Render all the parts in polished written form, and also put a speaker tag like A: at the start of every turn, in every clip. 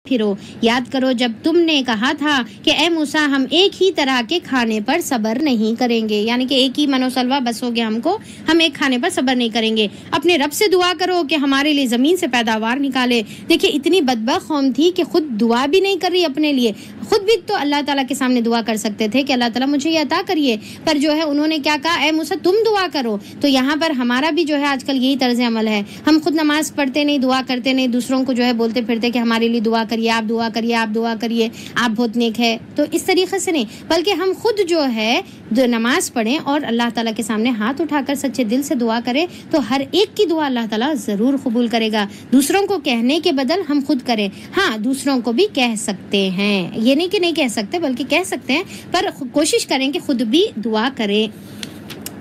A: پھرو، یاد کرو جب تم نے کہا تھا کہ اے موسیٰ ہم ایک ہی طرح کے کھانے پر صبر نہیں کریں گے، یعنی کہ ایک ہی من و سلوہ بس ہو گیا ہم کو، ہم ایک کھانے پر صبر نہیں کریں گے، اپنے رب سے دعا کرو کہ ہمارے لیے زمین سے پیداوار نکالے۔ دیکھیں اتنی بدبخت قوم تھی کہ خود دعا بھی نہیں کر رہی اپنے لیے، خود بھی تو اللہ تعالیٰ کے سامنے دعا کر سکتے تھے کہ اللہ تعالیٰ مجھے یہ عطا کریے، پر جو ہے انہوں نے کیا کہا، اے موسیٰ تم دعا کرو۔ تو یہاں پر ہمارا بھی جو ہے آج کل یہی طرز عمل ہے، ہم خود نماز پڑھتے نہیں، دعا کرتے نہیں، دوسروں کو جو ہے بولتے پھرتے کہ ہمارے لیے دعا کریے، آپ دعا کریے، آپ دعا کریے، آپ بہت نیک ہے۔ تو اس طریقے سے نہیں، بلکہ ہم خود جو ہے نماز پڑھیں اور اللہ تعالیٰ کے سامنے ہاتھ اٹھا کر سچے دل سے دعا کریں، تو ہر ایک کی دعا اللہ تعالیٰ ضرور قبول کرے گا۔ دوسروں کو کہنے کے بدل ہم خود کریں، ہاں دوسروں کو بھی کہہ سکتے ہیں، یہ نہیں کہ نہیں کہہ سکتے بلکہ کہہ سکتے ہیں، پر کوشش کریں کہ خود بھی دعا کریں۔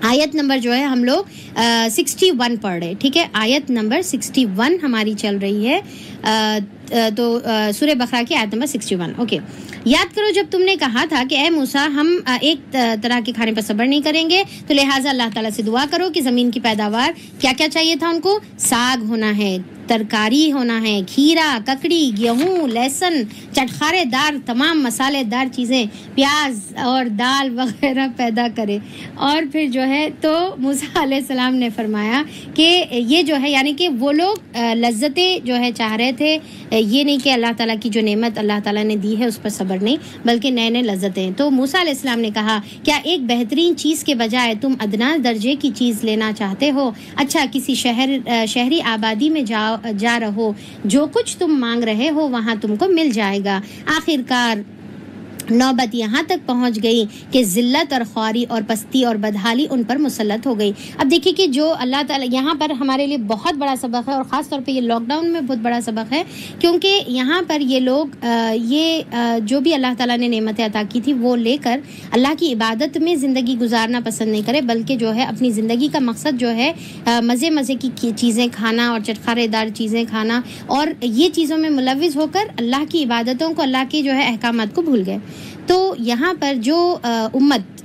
A: آیت نمبر جو ہے ہم لوگ 61 پڑھ رہے، ٹھیک ہے، آیت نمبر 61 ہماری چل رہی ہے، تو سورہ بقرہ کی آیت نمبر 61۔ اوکے، یاد کرو جب تم نے کہا تھا کہ اے موسیٰ ہم ایک طرح کے کھانے پر صبر نہیں کریں گے، تو لہٰذا اللہ تعالیٰ سے دعا کرو کہ زمین کی پیداوار کیا کیا چاہیے تھا ان کو، ساگ ہونا ہے، ترکاری ہونا ہے، کھیرا، ککڑی، گیہوں، لہسن، چٹخارے دار تمام مسالے دار چیزیں، پیاز اور دال وغیرہ پیدا کرے۔ اور پھر جو ہے تو موسیٰ علیہ السلام نے فرمایا کہ یہ جو ہے یعنی کہ وہ لوگ لذتیں جو ہے چاہ رہے تھے، یہ نہیں کہ اللہ تعالیٰ کی جو نعمت اللہ تعالیٰ نے دی ہے اس پر صبر نہیں، بلکہ نئے نئے لذتیں۔ تو موسیٰ علیہ السلام نے کہا کیا ایک بہترین چیز کے بجائے تم ادنا درجے کی چیز لینا چاہتے ہو؟ اچھا کسی شہری آبادی میں جا رہو، جو کچھ تم مانگ رہے ہو وہاں تم کو مل جائے گا۔ آخرکار نوبت یہاں تک پہنچ گئی کہ ذلت اور خواری اور پستی اور بدحالی ان پر مسلط ہو گئی۔ اب دیکھیے کہ جو اللہ تعالیٰ یہاں پر ہمارے لیے بہت بڑا سبق ہے، اور خاص طور پہ یہ لاک ڈاؤن میں بہت بڑا سبق ہے، کیونکہ یہاں پر یہ لوگ جو بھی اللہ تعالیٰ نے نعمتیں عطا کی تھی وہ لے کر اللہ کی عبادت میں زندگی گزارنا پسند نہیں کرے، بلکہ جو ہے اپنی زندگی کا مقصد جو ہے مزے مزے کی چیزیں کھانا اور چٹخارے دار چیزیں کھانا، اور یہ چیزوں میں ملوث ہو کر اللہ کی عبادتوں کو، اللہ کے جو ہے احکامات کو بھول گئے۔ تو یہاں پر جو امت،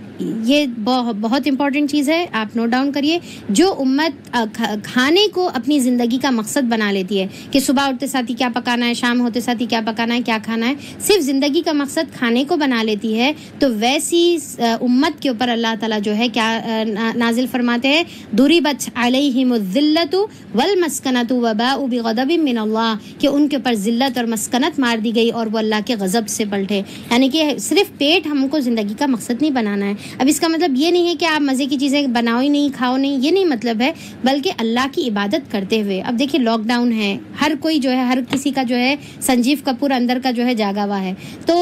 A: یہ بہت امپورٹنٹ چیز ہے، آپ نوٹ ڈاؤن کریے، جو امت کھانے کو اپنی زندگی کا مقصد بنا لیتی ہے کہ صبح اٹھتے ساتھی کیا پکانا ہے، شام ہوتے ساتھی کیا پکانا ہے، کیا کھانا ہے، صرف زندگی کا مقصد کھانے کو بنا لیتی ہے، تو ویسی امت کے اوپر اللہ تعالیٰ جو ہے کیا نازل فرماتے ہیں، ضربت علیہم الذلۃ والمسکنۃ وباؤوا بغضب من اللہ، کہ ان کے اوپر ذلت اور مسکنت مار دی گئی اور وہ اللہ کے غضب سے پلٹے۔ یعنی کہ صرف پیٹ ہم کو زندگی کا مقصد نہیں بنانا ہے۔ اب اس کا مطلب یہ نہیں ہے کہ آپ مزے کی چیزیں بناؤ ہی نہیں، کھاؤ نہیں، یہ نہیں مطلب ہے، بلکہ اللہ کی عبادت کرتے ہوئے۔ اب دیکھیں لاک ڈاؤن ہے، ہر کوئی جو ہے، ہر کسی کا جو ہے سنجیو کپور اندر کا جو ہے جاگا ہوا ہے، تو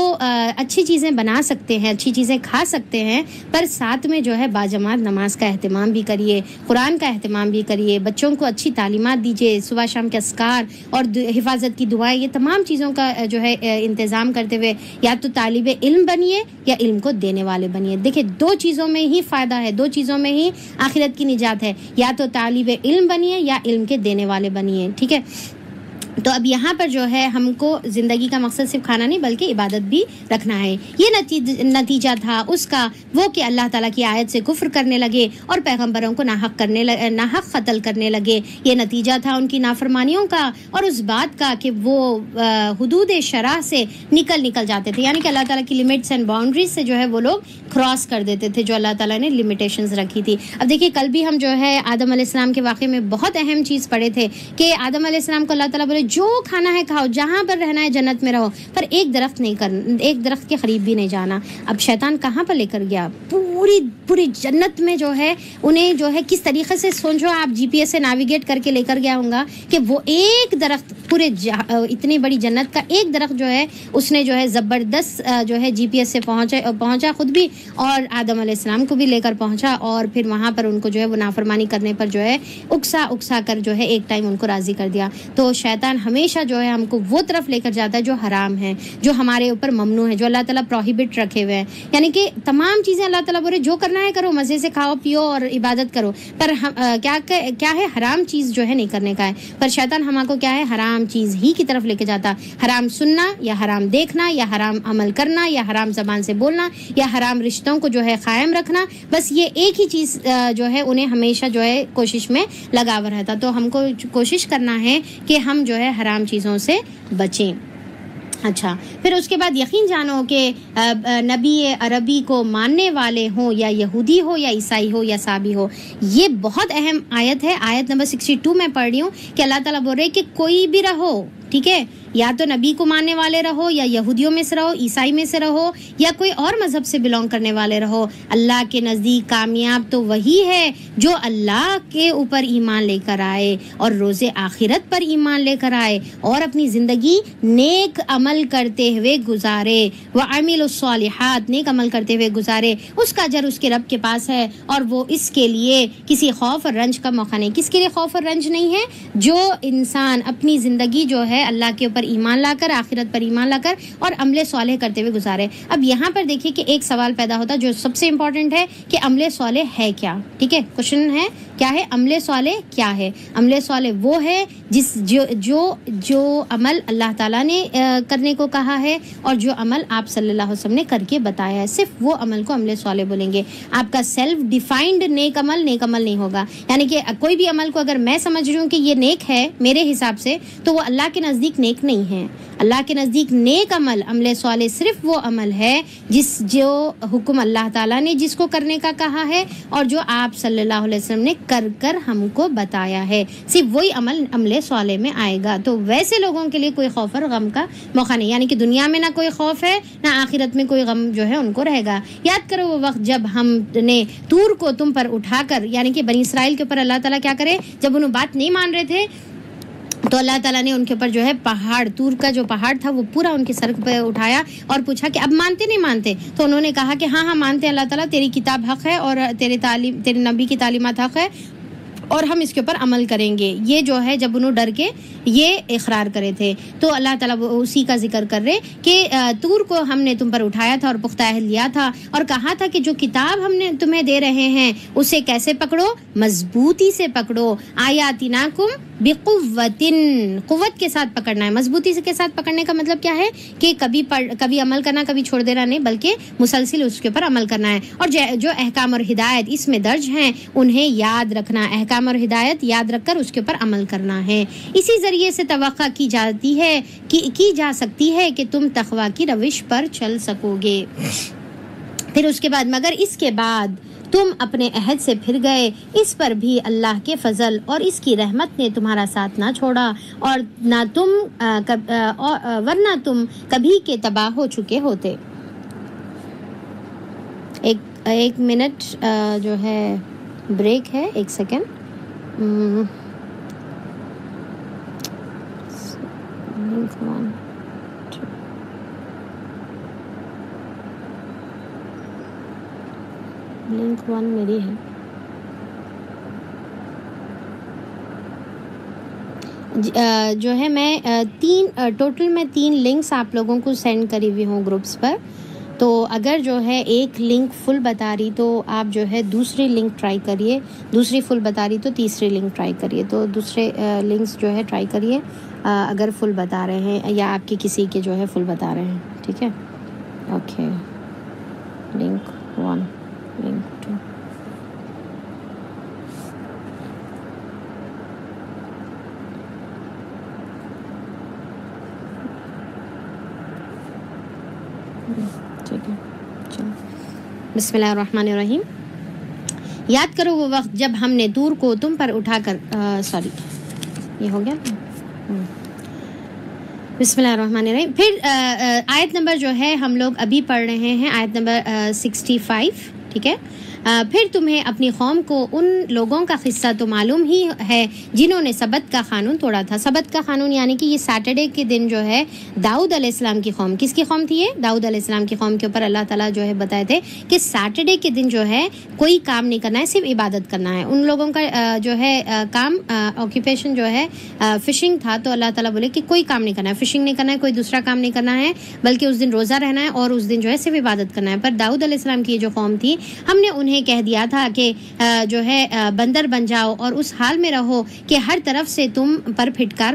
A: اچھی چیزیں بنا سکتے ہیں، اچھی چیزیں کھا سکتے ہیں، پر ساتھ میں جو ہے باجماعت نماز کا اہتمام بھی کریے، قرآن کا اہتمام بھی کریے، بچوں کو اچھی تعلیمات دیجیے، صبح شام کے اذکار اور حفاظت کی دعائیں، یہ تمام چیزوں کا جو ہے انتظام کرتے ہوئے یا تو طالب علم بنیے یا علم کو دینے والے بنیے۔ دیکھیں دو چیزوں میں ہی فائدہ ہے، دو چیزوں میں ہی آخرت کی نجات ہے، یا تو طالب علم بنیے یا علم کے دینے والے بنیے، ٹھیک ہے۔ تو اب یہاں پر جو ہے ہم کو زندگی کا مقصد صرف کھانا نہیں بلکہ عبادت بھی رکھنا ہے۔ یہ نتیجہ تھا اس کا وہ کہ اللہ تعالیٰ کی آیت سے کفر کرنے لگے اور پیغمبروں کو ناحق قتل کرنے لگے۔ یہ نتیجہ تھا ان کی نافرمانیوں کا اور اس بات کا کہ وہ حدود شرع سے نکل جاتے تھے، یعنی کہ اللہ تعالیٰ کی لمٹس اینڈ باؤنڈریز سے جو ہے وہ لوگ کراس کر دیتے تھے جو اللہ تعالیٰ نے لمیٹیشنز رکھی تھی۔ اب دیکھیے کل بھی ہم جو ہے آدم علیہ السلام کے واقعے میں بہت اہم چیز پڑھے تھے کہ آدم علیہ السلام کو اللہ تعالیٰ بولے جو کھانا ہے کھاؤ، جہاں پر رہنا ہے جنت میں رہو، پر ایک درخت نہیں کرنا، ایک درخت کے قریب بھی نہیں جانا۔ اب شیطان کہاں پر لے کر گیا؟ پوری جنت میں جو ہے انہیں جو ہے کس طریقے سے سوچو آپ جی پی ایس سے نیویگیٹ کر کے لے کر گیا ہوں گا کہ وہ ایک درخت پورے اتنی بڑی جنت کا ایک درخت جو ہے اس نے جو ہے زبردست جو ہے جی پی ایس سے پہنچا خود بھی اور آدم علیہ السلام کو بھی لے کر پہنچا، اور پھر وہاں پر ان کو جو ہے وہ نافرمانی کرنے پر جو ہے اکسا کر جو ہے ایک ٹائم ان کو راضی کر دیا۔ تو شیطان ہمیشہ جو ہے ہم کو وہ طرف لے کر جاتا ہے جو حرام ہے، جو ہمارے اوپر ممنوع ہے، جو اللہ تعالیٰ پروہیبٹ رکھے ہوئے ہیں، یعنی کہ تمام چیزیں اللہ تعالیٰ بولے جو کرنا ہے کرو، مزے سے کھاؤ پیو اور عبادت کرو، پر کیا ہے حرام چیز جو ہے نہیں کرنے کا ہے۔ پر شیطان ہم کو کیا ہے حرام چیز ہی کی طرف لے کے جاتا، حرام سننا یا حرام دیکھنا یا حرام عمل کرنا یا حرام زبان سے بولنا یا حرام رشتوں کو جو ہے قائم رکھنا، بس یہ ایک ہی چیز جو ہے انہیں ہمیشہ جو ہے کوشش میں لگا ہوا رہتا۔ تو ہم کو کوشش کرنا ہے کہ ہم جو ہے حرام چیزوں سے بچیں۔ اچھا، پھر اس کے بعد یقین جانو کہ نبی عربی کو ماننے والے ہوں یا یہودی ہو یا عیسائی ہو یا صابی ہو، یہ بہت اہم آیت ہے. آیت نمبر 62 میں پڑھ رہی ہوں کہ اللہ تعالیٰ بول رہے کہ کوئی بھی رہو، ٹھیک ہے، یا تو نبی کو ماننے والے رہو یا یہودیوں میں سے رہو، عیسائی میں سے رہو یا کوئی اور مذہب سے بلونگ کرنے والے رہو، اللہ کے نزدیک کامیاب تو وہی ہے جو اللہ کے اوپر ایمان لے کر آئے اور روز آخرت پر ایمان لے کر آئے اور اپنی زندگی نیک عمل کرتے ہوئے گزارے. وَعَمِلُوا الصَّالِحَاتِ، نیک عمل کرتے ہوئے گزارے. اس کا اجر اس کے رب کے پاس ہے اور وہ اس کے لیے کسی خوف اور رنج کا موقع نہیں. کس کے لیے خوف اور رنج نہیں ہے؟ جو انسان اپنی زندگی جو ہے اللہ کے اوپر ایمان لا کر، آخرت پر ایمان لا کر اور عمل صالح کرتے ہوئے گزارے. اب یہاں پر دیکھیے کہ ایک سوال پیدا ہوتا ہے جو سب سے امپورٹنٹ ہے کہ عمل صالح ہے کیا. ٹھیک ہے، کوشچن ہے کیا ہے عمل صالح کیا ہے؟ عمل صالح وہ ہے جو عمل اللہ تعالیٰ نے کرنے کو کہا ہے اور جو عمل آپ صلی اللہ علیہ وسلم نے کر کے بتایا ہے، صرف وہ عمل کو عمل صالح بولیں گے. آپ کا سیلف ڈیفائنڈ نیک عمل نہیں ہوگا. یعنی کہ کوئی بھی عمل کو اگر میں سمجھ رہی ہوں کہ یہ نیک ہے میرے حساب سے، تو وہ اللہ کے نزدیک نیک نہیں ہے. اللہ کے نزدیک نیک عمل صالح صرف وہ عمل ہے جو حکم اللہ تعالیٰ نے جس کو کرنے کا کہا ہے اور جو آپ صلی اللہ علیہ وسلم نے کر ہم کو بتایا ہے، صرف وہی عمل صالح میں آئے گا. تو ویسے لوگوں کے لیے کوئی خوف اور غم کا موقع نہیں، یعنی کہ دنیا میں نہ کوئی خوف ہے نہ آخرت میں کوئی غم جو ہے ان کو رہے گا. یاد کرو وہ وقت جب ہم نے طور کو تم پر اٹھا کر، یعنی کہ بنی اسرائیل کے اوپر اللہ تعالیٰ کیا کرے، جب انہوں بات نہیں مان رہے تھے تو اللہ تعالیٰ نے ان کے اوپر جو ہے پہاڑ، طور کا جو پہاڑ تھا وہ پورا ان کے سر پہ اٹھایا اور پوچھا کہ اب مانتے نہیں مانتے؟ تو انہوں نے کہا کہ ہاں مانتے ہیں اللہ تعالیٰ، تیری کتاب حق ہے اور تیرے نبی کی تعلیمات حق ہے اور ہم اس کے اوپر عمل کریں گے. یہ جو ہے جب انہوں ڈر کے یہ اقرار کرے تھے تو اللہ تعالیٰ اسی کا ذکر کر رہے کہ طور کو ہم نے تم پر اٹھایا تھا اور پختہ عہد لیا تھا اور کہا تھا کہ جو کتاب ہم نے تمہیں دے رہے ہیں اسے کیسے پکڑو، مضبوطی سے پکڑو. آیاتناکم بقوتن، قوت کے ساتھ پکڑنا ہے. مضبوطی کے ساتھ پکڑنے کا مطلب کیا ہے کہ کبھی عمل کرنا، کبھی چھوڑ دینا نہیں، بلکہ مسلسل اس کے اوپر عمل کرنا ہے. اور جو احکام اور ہدایت اس میں درج ہیں انہیں یاد رکھنا، احکام اور ہدایت یاد رکھ کر اس کے اوپر عمل کرنا ہے. اسی ذریعے سے توقع کی جا سکتی ہے کہ تم تقویٰ کی روش پر چل سکو گے. پھر اس کے بعد مگر اس کے بعد تم اپنے عہد سے پھر گئے، اس پر بھی اللہ کے فضل اور اس کی رحمت نے تمہارا ساتھ نہ چھوڑا اور ورنہ تم کبھی کے تباہ ہو چکے ہوتے. ایک منٹ جو ہے بریک ہے، ایک سیکنڈ. لنک 1 میری ہے. جو ہے میں ٹوٹل میں 3 لنکس آپ لوگوں کو سینڈ کری ہوئی ہوں گروپس پر. تو اگر جو ہے ایک لنک فل بتا رہی تو آپ جو ہے دوسری لنک ٹرائی کریے، دوسری فل بتا رہی تو تیسری لنک ٹرائی کریے. تو دوسرے لنکس جو ہے ٹرائی کریے اگر فل بتا رہے ہیں یا آپ کی کسی کے جو ہے فل بتا رہے ہیں. ٹھیک ہے، اوکے. Link 1، link 2. ٹھیک ہے، چلو. بسم اللہ الرحمن الرحیم. یاد کرو وہ وقت جب ہم نے طور کو تم پر اٹھا کر سوری یہ ہو گیا. بسم اللہ الرحمن الرحیم. پھر آیت نمبر جو ہے ہم لوگ ابھی پڑھ رہے ہیں، آیت نمبر 65. ٹھیک ہے. پھر تمہیں اپنی قوم کو ان لوگوں کا قصہ تو معلوم ہی ہے جنہوں نے سبت کا قانون توڑا تھا. سبت کا قانون یعنی کہ یہ سیٹرڈے کے دن جو ہے داؤد علیہ السلام کی قوم، کس کی قوم تھی یہ؟ داؤد علیہ السلام کی قوم کے اوپر اللہ تعالیٰ جو ہے بتائے تھے کہ سیٹرڈے کے دن جو ہے کوئی کام نہیں کرنا ہے، صرف عبادت کرنا ہے. ان لوگوں کا جو ہے کام آکوپیشن جو ہے فشنگ تھا، تو اللہ تعالیٰ بولے کہ کوئی کام نہیں کرنا ہے، فشنگ نہیں کرنا ہے، کوئی دوسرا کام نہیں کرنا ہے، بلکہ اس دن روزہ رہنا ہے اور اس دن جو ہے صرف عبادت کرنا ہے. پر داؤد علیہ السلام کی جو قوم تھی ہم نے انہیں انہیں کہہ دیا تھا کہ جو ہے بندر بن جاؤ اور اس حال میں رہو کہ ہر طرف سے تم پر پھٹکار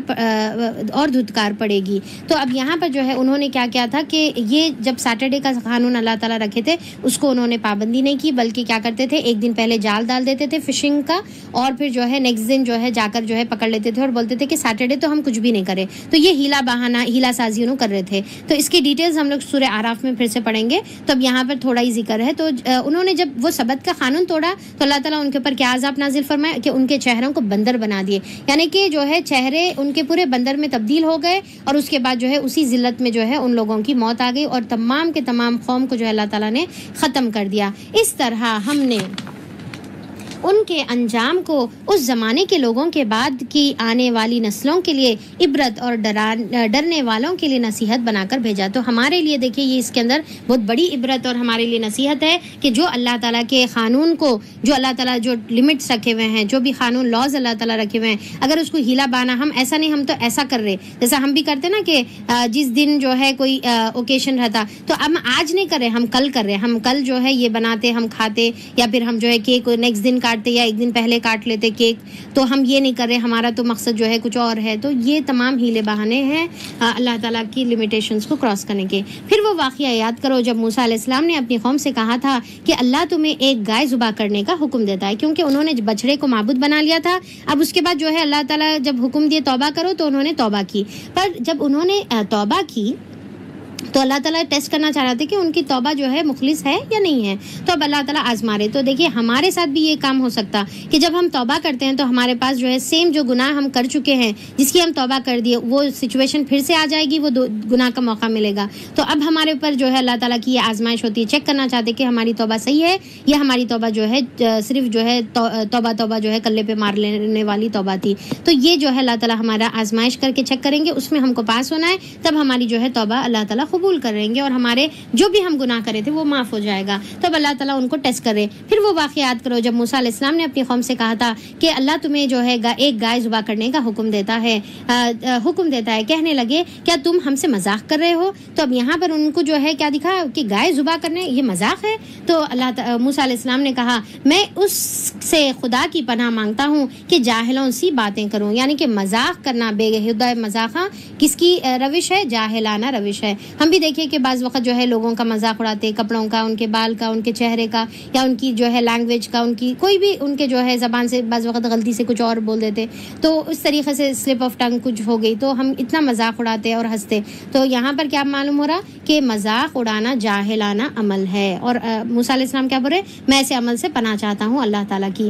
A: اور دھتکار پڑے گی. تو اب یہاں پر جو ہے انہوں نے کیا کیا تھا کہ یہ جب سیٹرڈے کا قانون اللہ تعالیٰ رکھے تھے اس کو انہوں نے پابندی نہیں کی، بلکہ کیا کرتے تھے ایک دن پہلے جال ڈال دیتے تھے فشنگ کا، اور پھر جو ہے نیکسٹ دن جو ہے جا کر جو ہے پکڑ لیتے تھے اور بولتے تھے کہ سیٹرڈے تو ہم کچھ بھی نہیں کرے. تو یہ ہیلا بہانہ ہیلا سازی انہوں کر رہے تھے. تو اس کی ڈیٹیلز ہم لوگ سورہ اعراف میں پھر سے پڑھیں گے. تو اب یہاں پر تھوڑا ہی ذکر ہے. تو انہوں نے جب وہ سبت کا قانون توڑا تو اللہ تعالیٰ ان کے اوپر کیا عذاب نازل فرمایا کہ ان کے چہروں کو بندر بنا دیے، یعنی کہ جو ہے چہرے ان کے پورے بندر میں تبدیل ہو گئے، اور اس کے بعد جو ہے اسی ذلت میں جو ہے ان لوگوں کی موت آ گئی اور تمام کے تمام قوم کو جو ہے اللہ تعالیٰ نے ختم کر دیا. اس طرح ہم نے ان کے انجام کو اس زمانے کے لوگوں کے بعد کی آنے والی نسلوں کے لیے عبرت اور ڈرنے والوں کے لیے نصیحت بنا کر بھیجا. تو ہمارے لیے دیکھیے یہ اس کے اندر بہت بڑی عبرت اور ہمارے لیے نصیحت ہے کہ جو اللہ تعالیٰ کے قانون کو، جو اللہ تعالیٰ جو لمٹس رکھے ہوئے ہیں، جو بھی قانون لاز اللہ تعالیٰ رکھے ہوئے ہیں، اگر اس کو ہیلا بانا ہم ایسا نہیں، ہم تو ایسا کر رہے جیسا ہم بھی کرتے نا کہ جس دن جو ہے کوئی اوکیشن رہتا تو ہم آج نہیں کر رہے، ہم کل کر رہے، ہم کل جو ہے یہ بناتے ہم کھاتے، یا پھر ہم جو ہے کیک نیکسٹ دن کاٹتے یا ایک دن پہلے کاٹ لیتے کیک. تو ہم یہ نہیں کر رہے، ہمارا تو مقصد جو ہے کچھ اور ہے. تو یہ تمام ہیلے بہانے ہیں اللہ تعالیٰ کی لمیٹیشنز کو کراس کرنے کے. پھر وہ واقعہ یاد کرو جب موسیٰ علیہ السلام نے اپنی قوم سے کہا تھا کہ اللہ تمہیں ایک گائے ذبح کرنے کا حکم دیتا ہے، کیونکہ انہوں نے بچڑے کو معبود بنا لیا تھا. اب اس کے بعد جو ہے اللہ تعالیٰ جب حکم دیے توبہ کرو تو انہوں نے توبہ کی. پر جب انہوں نے توبہ کی تو اللہ تعالیٰ ٹیسٹ کرنا چاہ رہے تھے کہ ان کی توبہ جو ہے مخلص ہے یا نہیں ہے. تو اب اللہ تعالیٰ آزما رہے. تو دیکھیے ہمارے ساتھ بھی یہ کام ہو سکتا کہ جب ہم توبہ کرتے ہیں تو ہمارے پاس جو ہے سیم جو گناہ ہم کر چکے ہیں، جس کی ہم توبہ کر دیے، وہ سچویشن پھر سے آ جائے گی، وہ گناہ کا موقع ملے گا. تو اب ہمارے اوپر جو ہے اللہ تعالیٰ کی یہ آزمائش ہوتی ہے، چیک کرنا چاہتے کہ ہماری توبہ صحیح ہے یا ہماری توبہ جو ہے صرف جو ہے توبہ جو ہے کلے پہ مار لینے والی توبہ تھی. تو یہ جو ہے اللہ تعالیٰ ہمارا آزمائش کر کے چیک کریں گے، اس میں ہم کو پاس ہونا ہے، تب ہماری جو ہے توبہ اللہ تعالیٰ قبول کریں گے اور ہمارے جو بھی ہم گناہ کرے تھے وہ معاف ہو جائے گا. تب اللہ تعالیٰ ان کو ٹیسٹ کرے. پھر وہ واقعات کرو جب موسیٰ علیہ السلام نے اپنی قوم سے کہا تھا کہ اللہ تمہیں جو ہے ایک گائے ذبح کرنے کا حکم دیتا ہے. کہنے لگے کیا تم ہم سے مذاق کر رہے ہو؟ تو اب یہاں پر ان کو جو ہے کیا دکھا کہ گائے ذبح کرنے یہ مذاق ہے. تو موسیٰ علیہ السلام نے کہا میں اس سے خدا کی پناہ مانگتا ہوں کہ جاہلوں سی باتیں کروں، یعنی کہ مذاق کرنا، بے ہدہ مذاق کس کی روش ہے؟ جاہلانہ روش ہے. ہم بھی دیکھیے کہ بعض وقت جو ہے لوگوں کا مذاق اڑاتے، کپڑوں کا، ان کے بال کا، ان کے چہرے کا، یا ان کی جو ہے لینگویج کا، ان کی کوئی بھی ان کے جو ہے زبان سے بعض وقت غلطی سے کچھ اور بول دیتے. تو اس طریقے سے سلپ آف ٹنگ کچھ ہو گئی تو ہم اتنا مذاق اڑاتے اور ہنستے. تو یہاں پر کیا معلوم ہو رہا کہ مذاق اڑانا جاہلانہ عمل ہے. اور موسیٰ علیہ السلام کیا بول رہے؟ میں ایسے عمل سے پناہ چاہتا ہوں اللہ تعالیٰ کی.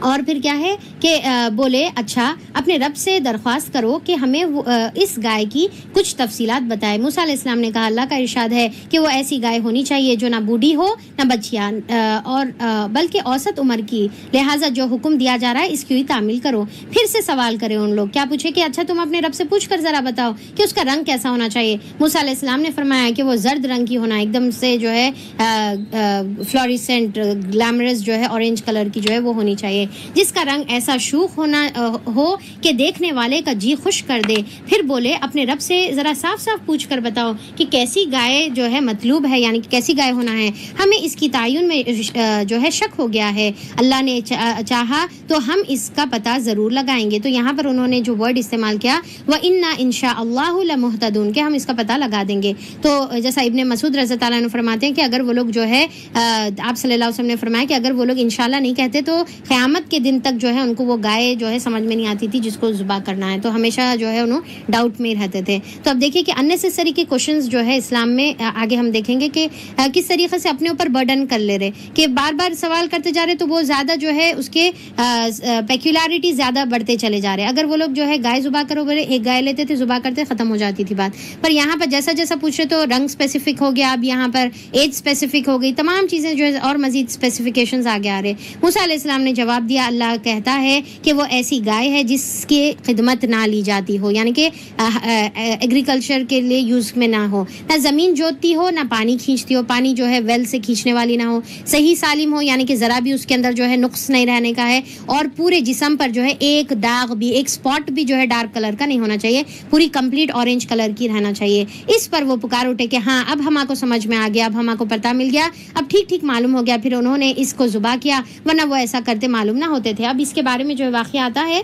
A: اور پھر کیا ہے کہ بولے اچھا اپنے رب سے درخواست کرو کہ ہمیں اس گائے کی کچھ تفصیلات بتائے. موسیٰ علیہ السلام نے کہا اللہ کا ارشاد ہے کہ وہ ایسی گائے ہونی چاہیے جو نہ بوڑھی ہو نہ بچیا اور بلکہ اوسط عمر کی، لہٰذا جو حکم دیا جا رہا ہے اس کی تعمیل کرو. پھر سے سوال کرے ان لوگ، کیا پوچھے کہ اچھا تم اپنے رب سے پوچھ کر ذرا بتاؤ کہ اس کا رنگ کیسا ہونا چاہیے. موسیٰ علیہ السلام نے فرمایا کہ وہ زرد رنگ کی ہونا، ایک دم سے جو ہے فلوریسنٹ گلیمرس جو ہے اورنج کلر کی جو ہے وہ ہونی چاہیے، جس کا رنگ ایسا شوخ ہونا ہو کہ دیکھنے والے کا جی خوش کر دے. پھر بولے اپنے رب سے ذرا صاف صاف پوچھ کر بتاؤ کہ کیسی گائے جو ہے مطلوب ہے، یعنی کہ کیسی گائے ہونا ہے. ہمیں اس کی تعین میں جو ہے شک ہو گیا ہے، اللہ نے چاہا تو ہم اس کا پتہ ضرور لگائیں گے. تو یہاں پر انہوں نے جو ورڈ استعمال کیا وَإِنَّا إِن شَاءَ اللَّهُ لَمُهْتَدُونَ، کہ ہم اس کا پتہ لگا دیں گے. تو جیسا ابن مسعود رضی اللہ عنہ فرماتے ہیں کہ اگر وہ لوگ جو ہے آپ صلی اللہ علیہ وسلم نے فرمایا کہ اگر وہ لوگ انشاءاللہ نہیں کہتے تو قیامت کے دن تک جو ہے ان کو وہ گائے جو ہے سمجھ میں نہیں آتی تھی جس کو ذبح کرنا ہے. تو ہمیشہ جو ہے انہوں ڈاؤٹ میں رہتے تھے. تو اب دیکھیے کہ اننیسیسری کے کوشچنز جو ہے اسلام میں آگے ہم دیکھیں گے کہ کس طریقے سے اپنے اوپر برڈن کر لے رہے کہ بار بار سوال کرتے جا رہے تو وہ زیادہ جو ہے اس کے پیکولیرٹی زیادہ بڑھتے چلے جا رہے. اگر وہ لوگ جو ہے گائے ذبح کرو بولے ایک گائے لیتے تھے ذبح کرتے ختم ہو جاتی تھی بات. پر یہاں پر جیسا جیسا پوچھ رہے تو رنگ اسپیسیفک ہو گیا، اب یہاں پر ایج اسپیسیفک ہو گئی، تمام چیزیں جو ہے اور مزید اسپیسیفکیشنز آگے آ رہے. موسیٰ علیہ السلام نے جواب جواب دیا، اللہ کہتا ہے کہ وہ ایسی گائے ہے جس کی خدمت نہ لی جاتی ہو، یعنی کہ ایگریکلچر کے لیے یوز میں نہ ہو، نہ زمین جوتتی ہو، نہ پانی کھینچتی ہو، پانی جو ہے ویل سے کھینچنے والی نہ ہو، صحیح سالم ہو، یعنی کہ ذرا بھی اس کے اندر جو ہے نقص نہیں رہنے کا ہے، اور پورے جسم پر جو ہے ایک داغ بھی، ایک سپاٹ بھی جو ہے ڈارک کلر کا نہیں ہونا چاہیے، پوری کمپلیٹ اورنج کلر کی رہنا چاہیے۔ اس پر وہ پکار اٹھے کہ ہاں اب ہم کو سمجھ میں آ گیا، اب ہم کو پتہ مل گیا، اب ٹھیک معلوم ہو گیا۔ پھر انہوں نے اس کو ذبح کیا، ورنہ وہ ایسا کرتے معلوم نہ ہوتے تھے۔ اب اس کے بارے میں جو واقعہ آتا ہے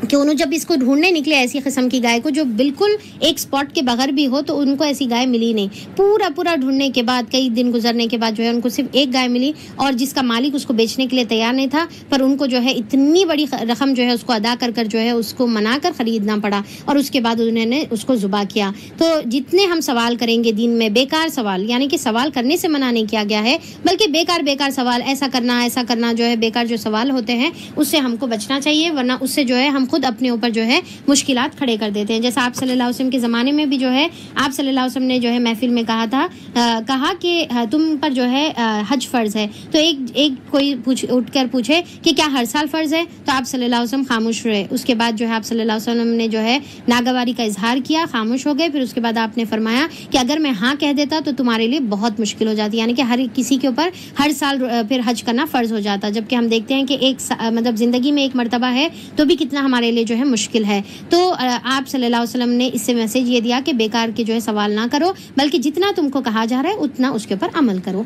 A: کہ انہوں جب اس کو ڈھونڈنے نکلے ایسی قسم کی گائے کو جو بالکل ایک سپاٹ کے بغیر بھی ہو، تو ان کو ایسی گائے ملی نہیں۔ پورا ڈھونڈنے کے بعد، کئی دن گزرنے کے بعد جو ہے ان کو صرف ایک گائے ملی، اور جس کا مالک اس کو بیچنے کے لیے تیار نہیں تھا، پر ان کو جو ہے اتنی بڑی رقم جو ہے اس کو ادا کر جو ہے اس کو منا کر خریدنا پڑا، اور اس کے بعد انہوں نے اس کو ذبح کیا۔ تو جتنے ہم سوال کریں گے دین میں، بیکار سوال، یعنی کہ سوال کرنے سے منع نہیں کیا گیا ہے، بلکہ بیکار سوال، ایسا کرنا جو ہے بیکار جو سوال ہوتے ہیں اس سے ہم کو بچنا چاہیے، ورنہ اس سے جو ہے ہم خود اپنے اوپر جو ہے مشکلات کھڑے کر دیتے ہیں۔ جیسا آپ صلی اللہ علیہ وسلم کے زمانے میں بھی جو ہے آپ صلی اللہ علیہ وسلم نے جو ہے محفل میں کہا کہ تم پر جو ہے حج فرض ہے، تو ایک کوئی اٹھ کر پوچھے کہ کیا ہر سال فرض ہے، تو آپ صلی اللہ علیہ وسلم خاموش رہے۔ اس کے بعد جو ہے آپ صلی اللہ علیہ وسلم نے جو ہے ناگواری کا اظہار کیا، خاموش ہو گئے۔ پھر اس کے بعد آپ نے فرمایا کہ اگر میں ہاں کہہ دیتا تو تمہارے لیے بہت مشکل ہو جاتی، یعنی کہ ہر کسی کے اوپر ہر سال پھر حج کرنا فرض ہو جاتا، جبکہ ہم دیکھتے ہیں کہ مطلب زندگی میں ایک مرتبہ ہے تو بھی کتنا ہمارے لیے جو ہے مشکل ہے۔ تو آپ صلی اللہ علیہ وسلم نے اس سے میسج یہ دیا کہ بیکار کے جو ہے سوال نہ کرو، بلکہ جتنا تم کو کہا جا رہا ہے اتنا اس کے اوپر عمل کرو۔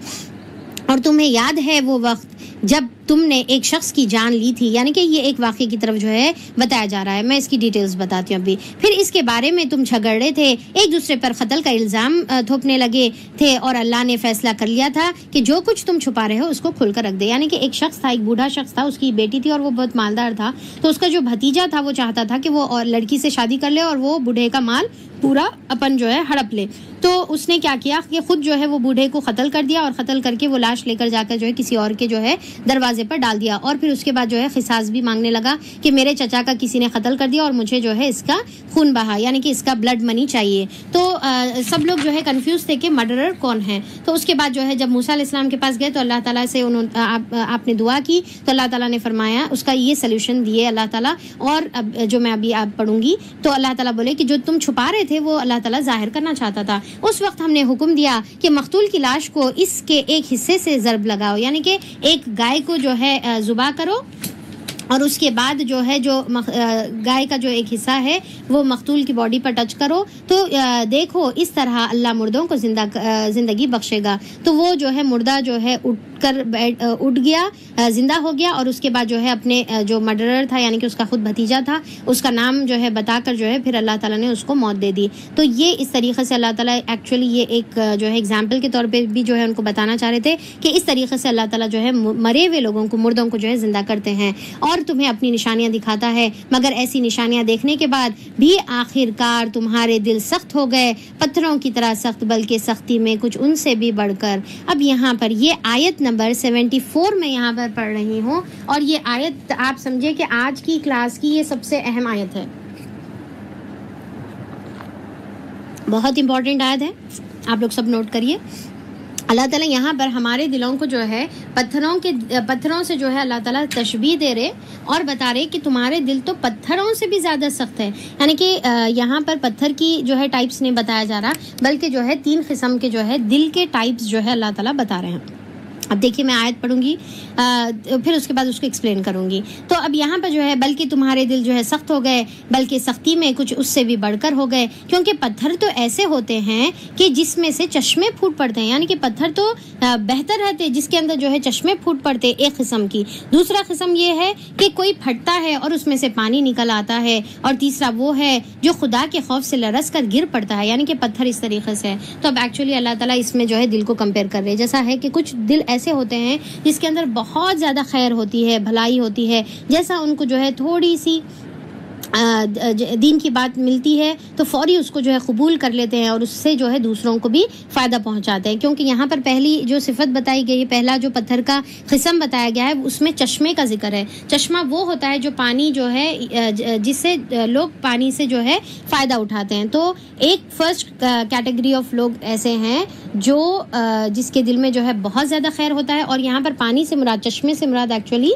A: اور تمہیں یاد ہے وہ وقت جب تم نے ایک شخص کی جان لی تھی، یعنی کہ یہ ایک واقعے کی طرف جو ہے بتایا جا رہا ہے، میں اس کی ڈیٹیلز بتاتی ہوں ابھی۔ پھر اس کے بارے میں تم جھگڑ رہے تھے، ایک دوسرے پر قتل کا الزام تھوپنے لگے تھے، اور اللہ نے فیصلہ کر لیا تھا کہ جو کچھ تم چھپا رہے ہو اس کو کھل کر رکھ دے۔ یعنی کہ ایک شخص تھا، ایک بوڑھا شخص تھا، اس کی بیٹی تھی اور وہ بہت مالدار تھا، تو اس کا جو بھتیجا تھا وہ چاہتا تھا کہ وہ اور لڑکی سے شادی کر لے اور وہ بوڑھے کا مال پورا اپن جو ہے ہڑپ لے۔ تو اس نے کیا کیا کہ خود جو ہے وہ بوڑھے کو قتل کر دیا، اور قتل کر کے وہ لاش لے کر جا کر جو ہے کسی اور کے جو ہے دروازے پر ڈال دیا، اور پھر اس کے بعد جو ہے قصاص بھی مانگنے لگا کہ میرے چچا کا کسی نے قتل کر دیا اور مجھے جو ہے اس کا خون بہا، یعنی کہ اس کا بلڈ منی چاہیے۔ تو سب لوگ جو ہے کنفیوز تھے کہ مرڈرر کون ہے۔ تو اس کے بعد جو ہے جب موسیٰ علیہ السلام کے پاس گئے تو اللہ تعالیٰ سے آپ نے دعا کی، تو اللہ تعالیٰ نے فرمایا، اس کا یہ سلیوشن دیے اللہ تعالیٰ، اور اب جو میں ابھی آپ پڑھوں گی تو اللہ تعالیٰ بولے کہ جو تم چھپا رہے تھے وہ اللہ تعالیٰ ظاہر کرنا چاہتا تھا۔ اس وقت ہم نے حکم دیا کہ مقتول کی لاش کو اس کے ایک حصے سے ضرب لگاؤ، یعنی کہ ایک گائے کو جو ہے ذبح کرو، اور اس کے بعد جو ہے جو گائے کا جو ایک حصہ ہے وہ مقتول کی باڈی پر ٹچ کرو، تو دیکھو اس طرح اللہ مردوں کو زندگی بخشے گا۔ تو وہ جو ہے مردہ جو ہے اٹھ گیا، زندہ ہو گیا، اور اس کے بعد جو ہے اپنے جو مرڈرر تھا، یعنی کہ اس کا خود بھتیجا تھا، اس کا نام جو ہے بتا کر جو ہے پھر اللہ تعالیٰ نے اس کو موت دے دی۔ تو یہ اس طریقے سے اللہ تعالیٰ ایکچولی یہ ایک جو ہے اگزامپل کے طور پہ بھی جو ہے ان کو بتانا چاہ رہے تھے کہ اس طریقے سے اللہ تعالیٰ جو ہے مرے ہوئے لوگوں کو، مردوں کو جو ہے زندہ کرتے ہیں، اور تمہیں اپنی نشانیاں دکھاتا ہے، مگر ایسی نشانیاں دیکھنے کے بعد بھی آخر کار تمہارے دل سخت ہو گئے، پتھروں کی طرح سخت، بلکہ سختی میں کچھ ان سے بھی بڑھ کر۔ اب یہاں پر یہ آیت نمبر 74 میں یہاں پر پڑھ رہی ہوں، اور یہ آیت آپ سمجھے کہ آج کی کلاس کی یہ سب سے اہم آیت ہے، بہت امپورٹنٹ آیت ہے، آپ لوگ سب نوٹ کریے۔ اللہ تعالیٰ یہاں پر ہمارے دلوں کو جو ہے پتھروں سے جو ہے اللہ تعالیٰ تشبیہ دے رہے اور بتا رہے کہ تمہارے دل تو پتھروں سے بھی زیادہ سخت ہے، یعنی کہ یہاں پر پتھر کی جو ہے ٹائپس نہیں بتایا جا رہا، بلکہ جو ہے 3 قسم کے جو ہے دل کے ٹائپس جو ہے اللہ تعالیٰ بتا رہے ہیں۔ اب دیکھیے میں آیت پڑھوں گی، پھر اس کے بعد اس کو ایکسپلین کروں گی۔ تو اب یہاں پر جو ہے بلکہ تمہارے دل جو ہے سخت ہو گئے، بلکہ سختی میں کچھ اس سے بھی بڑھ کر ہو گئے، کیونکہ پتھر تو ایسے ہوتے ہیں کہ جس میں سے چشمے پھوٹ پڑتے ہیں، یعنی کہ پتھر تو بہتر رہتے جس کے اندر جو ہے چشمے پھوٹ پڑتے، ایک قسم کی۔ دوسرا قسم یہ ہے کہ کوئی پھٹتا ہے اور اس میں سے پانی نکل آتا ہے، اور تیسرا وہ ہے جو خدا کے خوف سے لرز کر گر پڑتا ہے، یعنی کہ پتھر اس طریقے سے ہے۔ تو اب ایکچولی اللہ تعالیٰ اس میں جو ہے دل کو کمپیئر کر رہے، جیسا ہے کہ کچھ دل ایسے ہوتے ہیں جس کے اندر بہت زیادہ خیر ہوتی ہے، بھلائی ہوتی ہے، جیسا ان کو جو ہے تھوڑی سی دین کی بات ملتی ہے تو فوری اس کو جو ہے قبول کر لیتے ہیں، اور اس سے جو ہے دوسروں کو بھی فائدہ پہنچاتے ہیں، کیونکہ یہاں پر پہلی جو صفت بتائی گئی ہے، پہلا جو پتھر کا قسم بتایا گیا ہے اس میں چشمے کا ذکر ہے۔ چشمہ وہ ہوتا ہے جو پانی جو ہے جس سے لوگ پانی سے جو ہے فائدہ اٹھاتے ہیں۔ تو ایک فرسٹ کیٹیگری آف لوگ ایسے ہیں جو جس کے دل میں جو ہے بہت زیادہ خیر ہوتا ہے، اور یہاں پر پانی سے مراد، چشمے سے مراد ایکچولی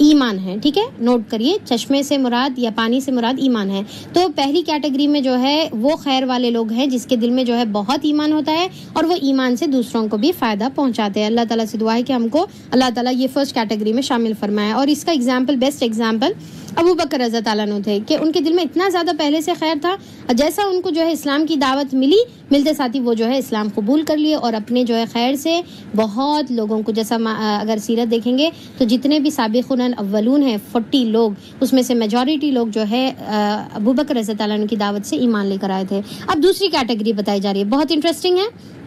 A: ایمان ہے. ٹھیک ہے, نوٹ کریے, چشمے سے مراد یا پانی سے مراد ایمان ہے. تو پہلی کیٹیگری میں جو ہے وہ خیر والے لوگ ہیں جس کے دل میں جو ہے بہت ایمان ہوتا ہے اور وہ ایمان سے دوسروں کو بھی فائدہ پہنچاتے ہیں. اللہ تعالیٰ سے دعا ہے کہ ہم کو اللہ تعالیٰ یہ فرسٹ کیٹیگری میں شامل فرمائے. اور اس کا ایگزامپل, بیسٹ ایگزامپل ابو بکر رضی اللہ عنہ تھے کہ ان کے دل میں اتنا زیادہ پہلے سے خیر تھا, جیسا ان کو جو ہے اسلام کی دعوت ملتے ساتھ ہی وہ جو ہے اسلام قبول کر لیے اور اپنے جو ہے خیر سے بہت لوگوں کو, جیسا اگر سیرت دیکھیں گے تو جتنے بھی سابقون الاولون ہیں 40 لوگ, اس میں سے میجورٹی لوگ جو ہے ابو بکر رضی اللہ عنہ کی دعوت سے ایمان لے کر آئے تھے. اب دوسری کیٹیگری بتائی جا رہی ہے, بہت انٹرسٹنگ ہے.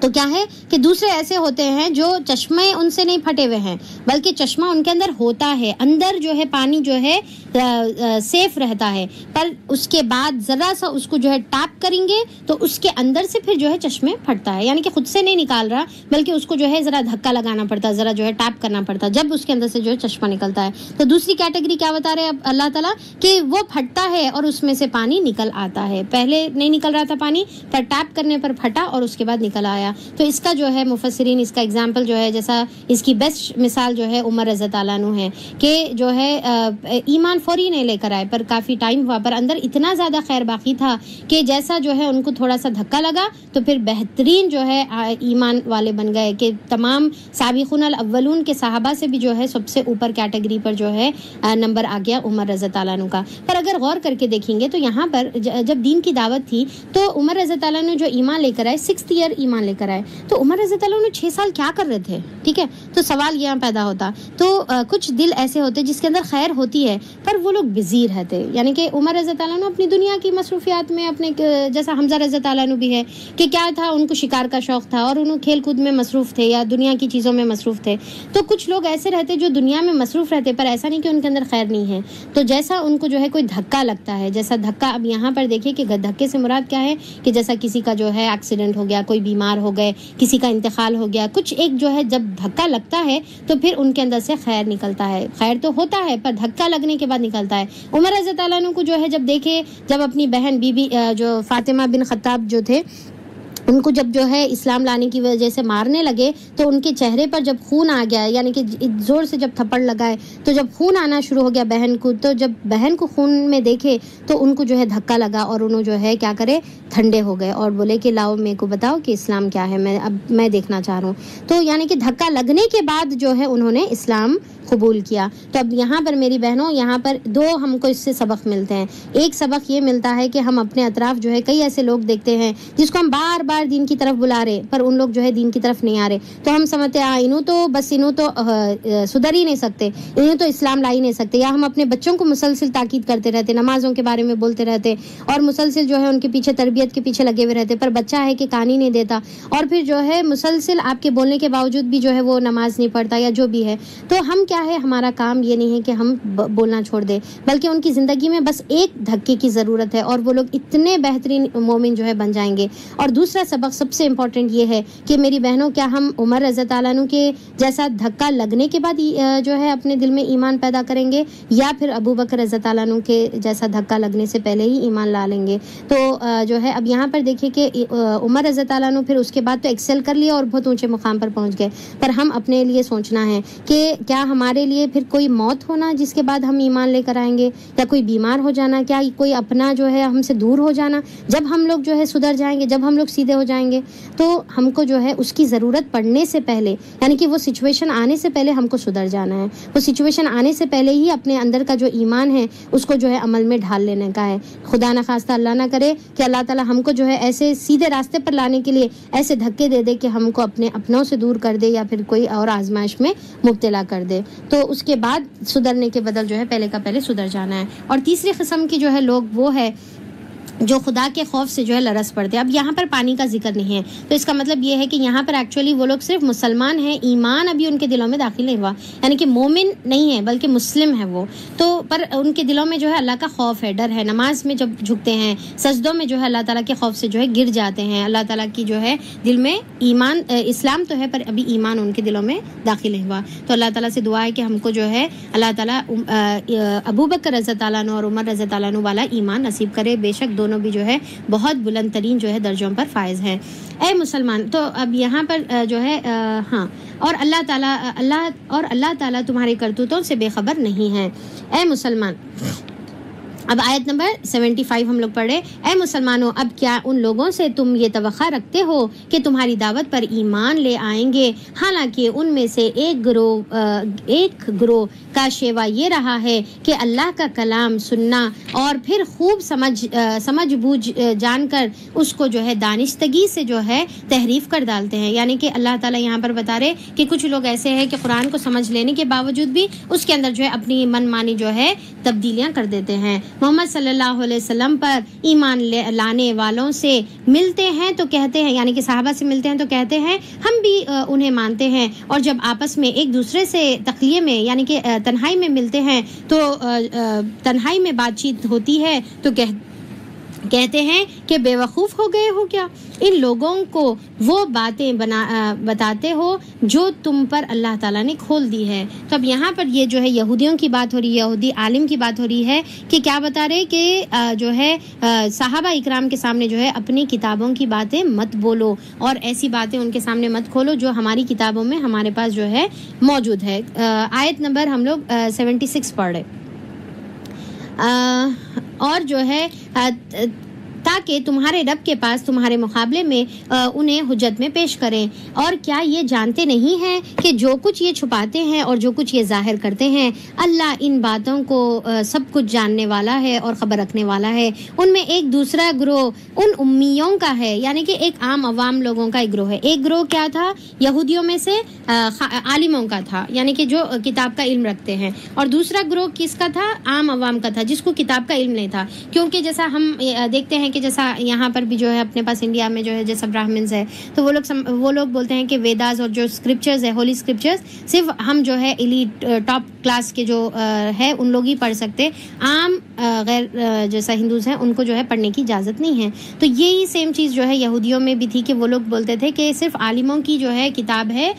A: تو کیا ہے کہ دوسرے ایسے ہوتے ہیں جو چشمے ان سے نہیں پھٹے ہوئے ہیں بلکہ چشمہ ان کے اندر ہوتا ہے, اندر جو ہے پانی جو ہے سیف رہتا ہے, پر اس کے بعد ذرا سا اس کو جو ہے ٹیپ کریں گے تو اس کے اندر سے پھر جو ہے چشمے پھٹتا ہے, یعنی کہ خود سے نہیں نکال رہا بلکہ اس کو جو ہے ذرا دھکا لگانا پڑتا ہے, ذرا جو ہے ٹیپ کرنا پڑتا ہے, جب اس کے اندر سے جو ہے چشمہ نکلتا ہے. تو دوسری کیٹیگری کیا بتا رہے ہیں اب اللہ تعالیٰ کہ وہ پھٹتا ہے اور اس میں سے پانی نکل آتا ہے. پہلے نہیں نکل رہا تھا پانی, پر ٹیپ کرنے پر پھٹا اور اس کے بعد نکل آیا. تو اس کا جو ہے مفسرین اس کا اگزامپل جو ہے, جیسا اس کی بیسٹ مثال جو ہے عمر رضی اللہ عنہ ہے کہ جو ہے ایمان فوری نہیں لے کر آئے پر کافی ٹائم ہوا, پر اندر اتنا زیادہ خیر باقی تھا کہ جیسا جو ہے ان کو تھوڑا سا دھکا لگا تو پھر بہترین جو ہے ایمان والے بن گئے کہ تمام سابقون الاولون کے صحابہ سے بھی جو ہے سب سے اوپر کیٹیگری پر جو ہے نمبر آ گیا عمر رضی اللہ عنہ کا. پر اگر غور کر کے دیکھیں گے تو یہاں پر جب دین کی دعوت تھی تو عمر رضی اللہ عنہ جو ایمان لے کر آئے 6th ایئر ایمان لے کر آئے, تو عمر رضی اللہ عنہ 6 سال کیا کر رہے تھے. ٹھیک ہے, تو سوال یہاں پیدا ہوتا. تو کچھ دل ایسے ہوتے جس کے اندر خیر ہوتی ہے پر وہ لوگ بزی رہتے, یعنی کہ عمر رضی اللہ عنہ اپنی دنیا کی مصروفیات میں اپنے, جیسا حمزہ رضی اللہ عنہ بھی ہے کہ کیا تھا, ان کو شکار کا شوق تھا اور انہوں کھیل کود میں مصروف تھے یا دنیا کی چیزوں میں مصروف تھے. تو کچھ لوگ ایسے رہتے جو دنیا میں مصروف رہتے پر ایسا نہیں کہ ان کے اندر خیر نہیں ہے. تو جیسا ان کو جو ہے کوئی دھکا لگتا ہے, جیسا دھکا اب یہاں پر دیکھیں کہ دھکے سے مراد کیا ہے کہ جیسا کسی کا جو ہے ایکسیڈنٹ ہو گیا, کوئی بیمار ہو گئے, کسی کا انتقال ہو گیا, کچھ ایک جو ہے جب دھکا لگتا ہے تو پھر ان کے اندر سے خیر نکلتا ہے. خیر تو ہوتا ہے پر دھکا لگنے کے بعد نکلتا ہے. عمر رضی اللہ عنہ کو جو ہے جب دیکھے, جب اپنی بہن بی بی جو فاطمہ بن خطاب جو تھے ان کو جب جو ہے اسلام لانے کی وجہ سے مارنے لگے تو ان کے چہرے پر جب خون آ گیا, یعنی کہ زور سے جب تھپڑ لگائے تو جب خون آنا شروع ہو گیا بہن کو, تو جب بہن کو خون میں دیکھے تو ان کو جو ہے دھکا لگا اور انہوں جو ہے کیا کرے, ٹھنڈے ہو گئے اور بولے کہ لاؤ میرے کو بتاؤ کہ اسلام کیا ہے, میں دیکھنا چاہ رہا ہوں. تو یعنی کہ دھکا لگنے کے بعد جو ہے انہوں نے اسلام قبول کیا. تو اب یہاں پر میری بہنوں, یہاں پر 2 ہم کو اس سے سبق ملتے ہیں. ایک سبق یہ ملتا ہے کہ ہم اپنے اطراف جو ہے کئی ایسے لوگ دیکھتے ہیں جس کو ہم بار بار دین کی طرف بلا رہے پر ان لوگ جو ہے دین کی طرف نہیں آ رہے, تو ہم سمجھتے ہیں انہوں تو سدھر ہی نہیں سکتے, انہوں تو اسلام لا ہی نہیں سکتے. یا ہم اپنے بچوں کو مسلسل تاکید کرتے رہتے, نمازوں کے بارے میں بولتے رہتے اور مسلسل جو ہے ان کے پیچھے تربیت کے پیچھے لگے ہوئے رہتے, پر بچہ ہے کہ کان ہی نہیں دیتا اور پھر جو ہے مسلسل آپ کے بولنے کے باوجود بھی جو ہے وہ نماز نہیں پڑھتا یا جو بھی ہے. تو ہم کیا ہے, ہمارا کام یہ نہیں ہے کہ ہم بولنا چھوڑ دیں بلکہ ان کی زندگی میں بس ایک دھکے کی ضرورت ہے اور وہ لوگ اتنے بہترین مومن جو ہے بن جائیں گے. اور دوسرا سبق سب سے امپورٹنٹ یہ ہے کہ میری بہنوں, کیا ہم عمر رضی اللہ عنہ کے جیسا دھکا لگنے کے بعد جو ہے اپنے دل میں ایمان پیدا کریں گے یا پھر ابو بکر رضی اللہ عنہ کے جیسا دھکا لگنے سے پہلے ہی ایمان لا لیں گے. تو جو ہے اب یہاں پر دیکھیں کہ عمر رضی اللہ عنہ پھر اس کے بعد تو ایکسل کر لیا اور بہت اونچے مقام پر پہنچ گئے, پر ہم اپنے لیے سوچنا ہے کہ کیا ہمارے لیے پھر کوئی موت ہونا جس کے بعد ہم ایمان لے کر آئیں گے, یا کوئی بیمار ہو جانا, کیا کوئی اپنا جو ہے ہم سے دور ہو جانا, جب ہم لوگ جو ہے سدھر جائیں گے, جب ہم لوگ سیدھے ہو جائیں گے تو ہم کو جو ہے اس کی ضرورت پڑنے سے پہلے, یعنی کہ وہ سچویشن آنے سے پہلے ہم کو سدھر جانا ہے. وہ سچویشن آنے سے پہلے ہی اپنے اندر کا جو ایمان ہے اس کو جو ہے عمل میں ڈھال لینے کا ہے. خدا نہ خواستہ اللہ نہ کرے کہ اللہ تعالیٰ ہم کو جو ہے ایسے سیدھے راستے پر لانے کے لیے ایسے دھکے دے دے کہ ہم کو اپنے اپنوں سے دور کر دے یا پھر کوئی اور آزمائش میں مبتلا کر دے. تو اس کے بعد سدھرنے کے بدل جو ہے پہلے کا پہلے سدھر جانا ہے. اور تیسری قسم کی جو ہے لوگ وہ ہے جو خدا کے خوف سے جو ہے لرز پڑتے ہیں. اب یہاں پر پانی کا ذکر نہیں ہے تو اس کا مطلب یہ ہے کہ یہاں پر ایکچولی وہ لوگ صرف مسلمان ہیں, ایمان ابھی ان کے دلوں میں داخل نہیں ہوا, یعنی کہ مومن نہیں ہے بلکہ مسلم ہے وہ. تو پر ان کے دلوں میں جو ہے اللہ کا خوف ہے, ڈر ہے. نماز میں جب جھکتے ہیں, سجدوں میں جو ہے اللہ تعالیٰ کے خوف سے جو ہے گر جاتے ہیں. اللہ تعالیٰ کی جو ہے دل میں ایمان, اسلام تو ہے پر ابھی ایمان ان کے دلوں میں داخل نہیں ہوا. تو اللہ تعالیٰ سے دعا ہے کہ ہم کو جو ہے اللہ تعالیٰ ابو بکر رضی اللہ عنہ اور عمر رضی اللہ عنہ والا ایمان نصیب کرے. بے شک دونوں دونوں بھی جو ہے بہت بلند ترین جو ہے درجوں پر فائز ہیں۔ اے مسلمان، تو اب یہاں پر جو ہے اور اللہ تعالیٰ تمہارے کرتوتوں سے بے خبر نہیں ہے۔ اے مسلمان، اب آیت نمبر 75 ہم لوگ پڑھے۔ اے مسلمانوں، اب کیا ان لوگوں سے تم یہ توقع رکھتے ہو کہ تمہاری دعوت پر ایمان لے آئیں گے، حالانکہ ان میں سے ایک گروہ کا شیوا یہ رہا ہے کہ اللہ کا کلام سننا اور پھر خوب سمجھ بوجھ جان کر اس کو جو ہے دانستگی سے جو ہے تحریف کر ڈالتے ہیں۔ یعنی کہ اللہ تعالیٰ یہاں پر بتا رہے کہ کچھ لوگ ایسے ہیں کہ قرآن کو سمجھ لینے کے باوجود بھی اس کے اندر جو ہے اپنی من مانی جو ہے تبدیلیاں کر دیتے ہیں۔ محمد صلی اللہ علیہ وسلم پر ایمان لانے والوں سے ملتے ہیں تو کہتے ہیں، یعنی کہ صحابہ سے ملتے ہیں تو کہتے ہیں ہم بھی انہیں مانتے ہیں، اور جب آپس میں ایک دوسرے سے تقلیے میں یعنی کہ تنہائی میں ملتے ہیں تو تنہائی میں بات چیت ہوتی ہے تو کہتے ہیں کہ بے وقوف ہو گئے ہو کیا، ان لوگوں کو وہ باتیں بتاتے ہو جو تم پر اللہ تعالیٰ نے کھول دی ہے۔ تو اب یہاں پر یہ جو ہے یہودیوں کی بات ہو رہی ہے، یہودی عالم کی بات ہو رہی ہے کہ کیا بتا رہے کہ جو ہے صحابہ اکرام کے سامنے جو ہے اپنی کتابوں کی باتیں مت بولو اور ایسی باتیں ان کے سامنے مت کھولو جو ہماری کتابوں میں ہمارے پاس جو ہے موجود ہے۔ آیت نمبر ہم لوگ 76 پڑھ رہے، اور جو ہے تاکہ تمہارے رب کے پاس تمہارے مقابلے میں انہیں حجت میں پیش کریں، اور کیا یہ جانتے نہیں ہیں کہ جو کچھ یہ چھپاتے ہیں اور جو کچھ یہ ظاہر کرتے ہیں اللہ ان باتوں کو سب کچھ جاننے والا ہے اور خبر رکھنے والا ہے۔ ان میں ایک دوسرا گروہ ان امیوں کا ہے، یعنی کہ ایک عام عوام لوگوں کا ایک گروہ ہے۔ ایک گروہ کیا تھا؟ یہودیوں میں سے عالموں کا تھا، یعنی کہ جو کتاب کا علم رکھتے ہیں، اور دوسرا گروہ کس کا تھا؟ عام عوام کا تھا، جس کو کتاب کا علم نہیں تھا۔ کیونکہ جیسا ہم دیکھتے ہیں کہ جیسا یہاں پر بھی جو ہے اپنے پاس انڈیا میں جو ہے جیسا براہمنز ہے تو وہ لوگ بولتے ہیں کہ ویداز اور جو اسکرپچرز ہے، ہولی اسکرپچرز صرف ہم جو ہے ایلیٹ ٹاپ کلاس کے جو ہے ان لوگ ہی پڑھ سکتے، عام غیر جیسا ہندوز ہیں ان کو جو ہے پڑھنے کی اجازت نہیں ہے۔ تو یہی سیم چیز جو ہے یہودیوں میں بھی تھی کہ وہ لوگ بولتے تھے کہ صرف عالموں کی جو ہے کتاب ہے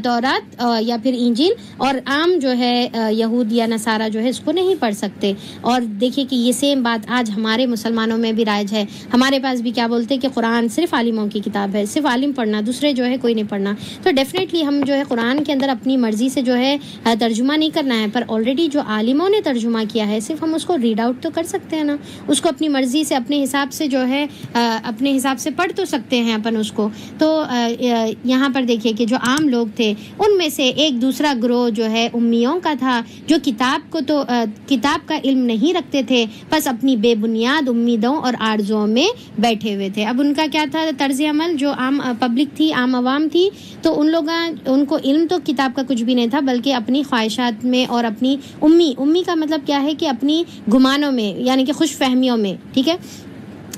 A: تورات یا پھر انجیل، اور عام جو ہے یہود یا نصارہ جو ہے اس کو نہیں پڑھ سکتے۔ اور دیکھیے کہ یہ سیم بات آج ہمارے مسلمانوں میں بھی رائج ہے۔ ہمارے پاس بھی کیا بولتے کہ قرآن صرف عالموں کی کتاب ہے، صرف عالم پڑھنا، دوسرے جو ہے کوئی نہیں پڑھنا۔ تو ڈیفینیٹلی ہم جو ہے قرآن کے اندر اپنی مرضی سے جو ہے ترجمہ نہیں کرنا ہے، پر آلریڈی جو عالموں نے ترجمہ کیا ہے صرف ہم اس کو ریڈ آؤٹ تو کر سکتے ہیں نا، اس کو اپنی مرضی سے اپنے حساب سے جو ہے اپنے حساب سے پڑھ تو سکتے ہیں اپن اس کو۔ تو یہاں پر دیکھیے کہ جو عام لوگ تھے ان میں سے ایک دوسرا گروہ جو ہے امیوں کا تھا، جو کتاب کا علم نہیں رکھتے تھے، بس اپنی بے بنیاد امیدوں اور آرزوؤں میں بیٹھے ہوئے تھے۔ اب ان کا کیا تھا طرز عمل؟ جو عام پبلک تھی، عام عوام تھی، تو ان کو علم تو کتاب کا کچھ بھی نہیں تھا، بلکہ اپنی خواہشات میں اور اپنی امی کا مطلب کیا ہے کہ اپنی گمانوں میں، یعنی کہ خوش فہمیوں میں، ٹھیک ہے،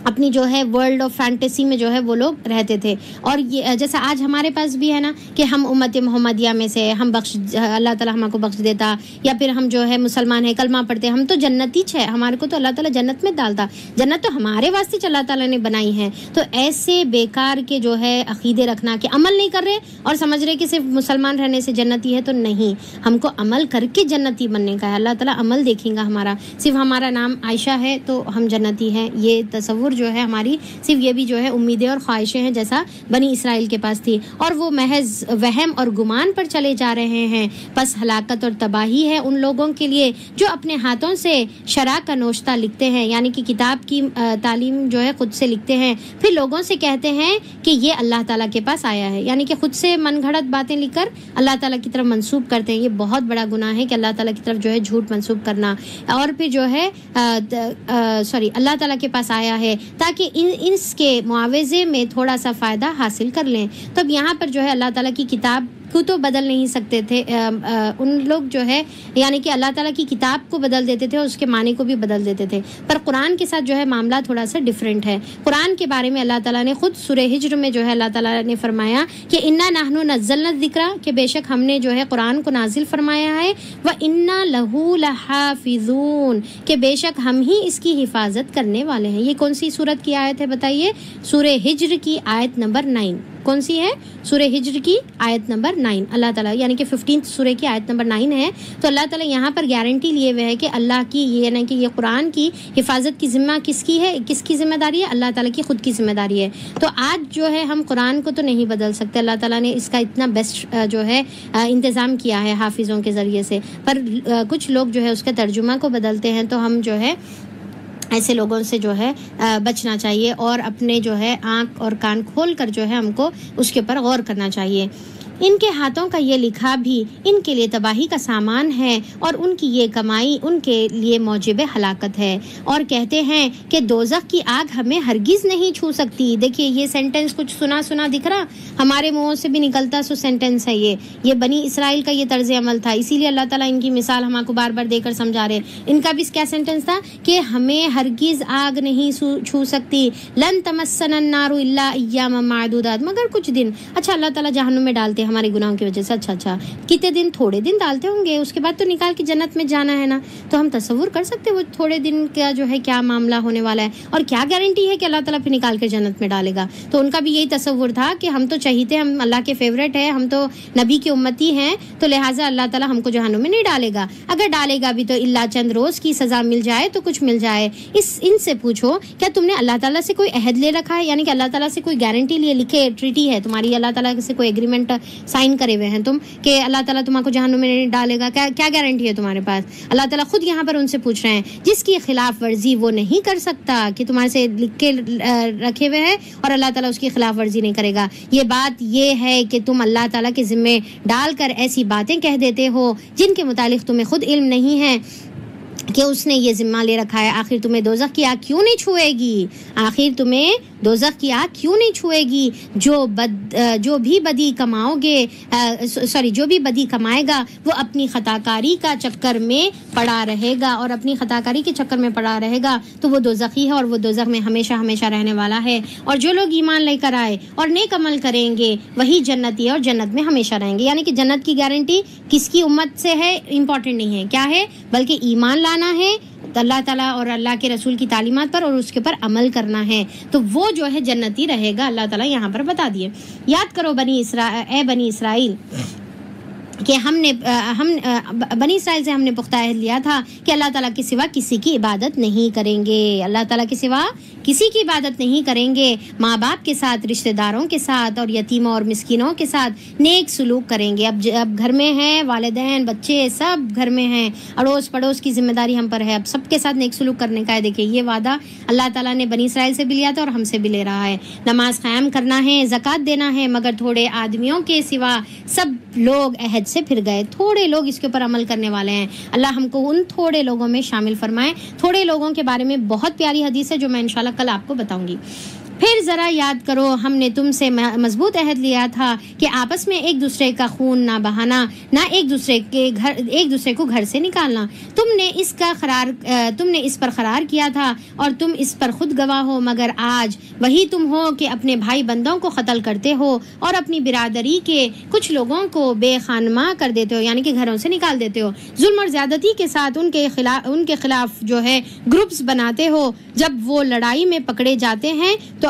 A: اپنی جو ہے ورلڈ آف فینٹیسی میں جو ہے وہ لوگ رہتے تھے۔ اور یہ جیسا آج ہمارے پاس بھی ہے نا کہ ہم امت محمدیہ میں سے ہم اللہ تعالیٰ ہم کو بخش دیتا، یا پھر ہم جو ہے مسلمان ہیں، کلمہ پڑھتے، ہم تو جنتی ہے، ہمارے کو تو اللہ تعالیٰ جنت میں ڈالتا، جنت تو ہمارے واسطے اللہ تعالیٰ نے بنائی ہے۔ تو ایسے بیکار کے جو ہے عقیدے رکھنا کہ عمل نہیں کر رہے اور سمجھ رہے کہ صرف مسلمان رہنے سے جنتی ہے، تو نہیں، ہم کو عمل کر کے جنتی بننے کا ہے۔ اللہ تعالیٰ عمل دیکھیں گا ہمارا، صرف ہمارا نام عائشہ ہے تو ہم جنتی ہیں، یہ تصور جو ہے ہماری صرف یہ بھی جو ہے امیدیں اور خواہشیں ہیں جیسا بنی اسرائیل کے پاس تھی، اور وہ محض وہم اور گمان پر چلے جا رہے ہیں۔ پس ہلاکت اور تباہی ہے ان لوگوں کے لیے جو اپنے ہاتھوں سے شرع کا نوشتہ لکھتے ہیں، یعنی کہ کتاب کی تعلیم جو ہے خود سے لکھتے ہیں، پھر لوگوں سے کہتے ہیں کہ یہ اللہ تعالیٰ کے پاس آیا ہے، یعنی کہ خود سے من گھڑت باتیں لکھ کر اللہ تعالیٰ کی طرف منسوب کرتے ہیں۔ یہ بہت بڑا گناہ ہے کہ اللہ تعالیٰ کی طرف جو ہے جھوٹ منسوب کرنا، اور پھر جو ہے اللہ تعالیٰ کے پاس آیا ہے تاکہ اس کے معاوضے میں تھوڑا سا فائدہ حاصل کر لیں۔ تو اب یہاں پر جو ہے اللہ تعالیٰ کی کتاب کو تو بدل نہیں سکتے تھے ان لوگ جو ہے، یعنی کہ اللہ تعالیٰ کی کتاب کو بدل دیتے تھے اور اس کے معنی کو بھی بدل دیتے تھے، پر قرآن کے ساتھ جو ہے معاملہ تھوڑا سا ڈیفرنٹ ہے۔ قرآن کے بارے میں اللہ تعالیٰ نے خود سورہ ہجر میں جو ہے اللہ تعالیٰ نے فرمایا کہ انا نحن نزلنا الذکر، کہ بے شک ہم نے جو ہے قرآن کو نازل فرمایا ہے، وَإِنَّا لَهُ لَحَافِظُونَ، کہ بے شک ہم ہی اس کی حفاظت کرنے والے ہیں۔ یہ کون سی سورت کی آیت ہے بتائیے؟ سورہ ہجر کی آیت نمبر 9۔ کون سی ہے؟ سورہ ہجر کی آیت نمبر 9 اللہ تعالیٰ، یعنی کہ 15 سورہ کی آیت نمبر 9 ہے. تو اللہ تعالیٰ یہاں پر گارنٹی لیے ہوئے ہے کہ اللہ کی یعنی کہ یہ قرآن کی حفاظت کی ذمہ کس کی ہے، کس کی ذمہ داری ہے؟ اللہ تعالیٰ کی خود کی ذمہ داری ہے. تو آج جو ہے ہم قرآن کو تو نہیں بدل سکتے، اللہ تعالیٰ نے اس کا اتنا بیسٹ جو ہے انتظام کیا ہے حافظوں کے ذریعے سے، پر کچھ لوگ جو ہے اس کے ترجمہ کو بدلتے ہیں. تو ہم جو ہے ایسے لوگوں سے جو ہے بچنا چاہیے اور اپنے جو ہے آنکھ اور کان کھول کر جو ہے ہم کو اس کے اوپر غور کرنا چاہیے. ان کے ہاتھوں کا یہ لکھا بھی ان کے لیے تباہی کا سامان ہے اور ان کی یہ کمائی ان کے لیے موجب ہلاکت ہے. اور کہتے ہیں کہ دوزخ کی آگ ہمیں ہرگز نہیں چھو سکتی. دیکھیے یہ سینٹنس کچھ سنا دکھ رہا، ہمارے منہوں سے بھی نکلتا سو سینٹنس ہے یہ بنی اسرائیل کا یہ طرز عمل تھا. اسی لیے اللہ تعالیٰ ان کی مثال ہم کو بار بار دے کر سمجھا رہے. ان کا بھی کیا سینٹنس تھا کہ ہمیں ہرگز آگ نہیں چھو سکتی. لن تمسنا النار الا ایاما معدودات، مگر کچھ دن. اچھا اللہ تعالیٰ جہنم میں ڈالتے ہمارے گناہوں کی وجہ سے. اچھا کتنے دن؟ تھوڑے دن ڈالتے ہوں گے، اس کے بعد تو نکال کے جنت میں جانا ہے نا. تو ہم تصور کر سکتے وہ تھوڑے دن کا جو ہے کیا معاملہ ہونے والا ہے، اور کیا گارنٹی ہے کہ اللہ تعالیٰ پھر نکال کے جنت میں ڈالے گا. تو ان کا بھی یہی تصور تھا کہ ہم تو چہیتے، ہم اللہ کے فیورٹ ہیں، ہم تو نبی کی امتی ہیں، تو لہٰذا اللہ تعالیٰ ہم کو جہنم میں نہیں ڈالے گا. اگر ڈالے گا بھی تو اللہ چند روز کی سزا مل جائے تو کچھ مل جائے. ان سے پوچھو کیا تم نے اللہ تعالیٰ سے کوئی عہد لے رکھا ہے، یعنی کہ اللہ تعالیٰ سے کوئی گارنٹی لیے لکھے ٹریٹی ہے تمہاری، اللہ تعالیٰ سے کوئی ایگریمنٹ سائن کرے ہوئے ہیں تم کہ اللہ تعالیٰ تمہارے کو جہنم میں نہیں ڈالے گا؟ کیا گارنٹی ہے تمہارے پاس؟ اللہ تعالیٰ خود یہاں پر ان سے پوچھ رہے ہیں جس کی خلاف ورزی وہ نہیں کر سکتا، کہ تمہارے سے لکھ کے رکھے ہوئے ہیں اور اللہ تعالیٰ اس کی خلاف ورزی نہیں کرے گا. یہ بات یہ ہے کہ تم اللہ تعالیٰ کے ذمے ڈال کر ایسی باتیں کہہ دیتے ہو جن کے متعلق تمہیں خود علم نہیں ہے کہ اس نے یہ ذمہ لے رکھا ہے. آخر تمہیں دوزخ کی آگ کیوں نہیں چھوئے گی؟ آخر تمہیں دوزخ کی آگ کیوں نہیں چھوئے گی؟ جو بھی بدی کمائے گا وہ اپنی خطاکاری کا چکر میں پڑا رہے گا، اور اپنی خطاکاری کے چکر میں پڑا رہے گا تو وہ دوزخی ہے، اور وہ دوزخ میں ہمیشہ ہمیشہ رہنے والا ہے. اور جو لوگ ایمان لے کر آئے اور نیک عمل کریں گے وہی جنتی ہے اور جنت میں ہمیشہ رہیں گے. یعنی کہ جنت کی گارنٹی کس کی امت سے ہے امپورٹنٹ نہیں ہے، کیا ہے، بلکہ ایمان لانا ہے اللہ تعالیٰ اور اللہ کے رسول کی تعلیمات پر اور اس کے پر عمل کرنا ہے، تو وہ جو ہے جنتی رہے گا. اللہ تعالیٰ یہاں پر بتا دیے. یاد کرو بنی اسرائیل کہ بنی اسرائیل سے ہم نے پختہ عہد لیا تھا کہ اللہ تعالیٰ کے سوا کسی کی عبادت نہیں کریں گے. اللہ تعالیٰ کے سوا کسی کی عبادت نہیں کریں گے. ماں باپ کے ساتھ، رشتہ داروں کے ساتھ اور یتیموں اور مسکینوں کے ساتھ نیک سلوک کریں گے. اب گھر میں ہیں والدین، بچے سب گھر میں ہیں، اڑوس پڑوس کی ذمہ داری ہم پر ہے، اب سب کے ساتھ نیک سلوک کرنے کا ہے. دیکھیں یہ وعدہ اللہ تعالیٰ نے بنی اسرائیل سے بھی لیا تھا اور ہم سے بھی لے رہا ہے. نماز قائم کرنا ہے، زکوٰۃ دینا ہے، مگر تھوڑے آدمیوں کے سوا سب لوگ عہد سے پھر گئے. تھوڑے لوگ اس کے اوپر عمل کرنے والے ہیں. اللہ ہم کو ان تھوڑے لوگوں میں شامل فرمائے. تھوڑے لوگوں کے بارے میں بہت پیاری حدیث ہے جو میں انشاءاللہ کل آپ کو بتاؤں گی. پھر ذرا یاد کرو ہم نے تم سے مضبوط عہد لیا تھا کہ آپس میں ایک دوسرے کا خون نہ بہانا، نہ ایک دوسرے کو گھر سے نکالنا. تم نے اس پر قرار کیا تھا اور تم اس پر خود گواہ ہو، مگر آج وہی تم ہو کہ اپنے بھائی بندوں کو قتل کرتے ہو اور اپنی برادری کے کچھ لوگوں کو بے خانمہ کر دیتے ہو، یعنی کہ گھروں سے نکال دیتے ہو. ظلم اور زیادتی کے ساتھ ان کے خلاف جو ہے گروپس بناتے ہو. جب وہ لڑائی میں پکڑے جاتے ہیں تو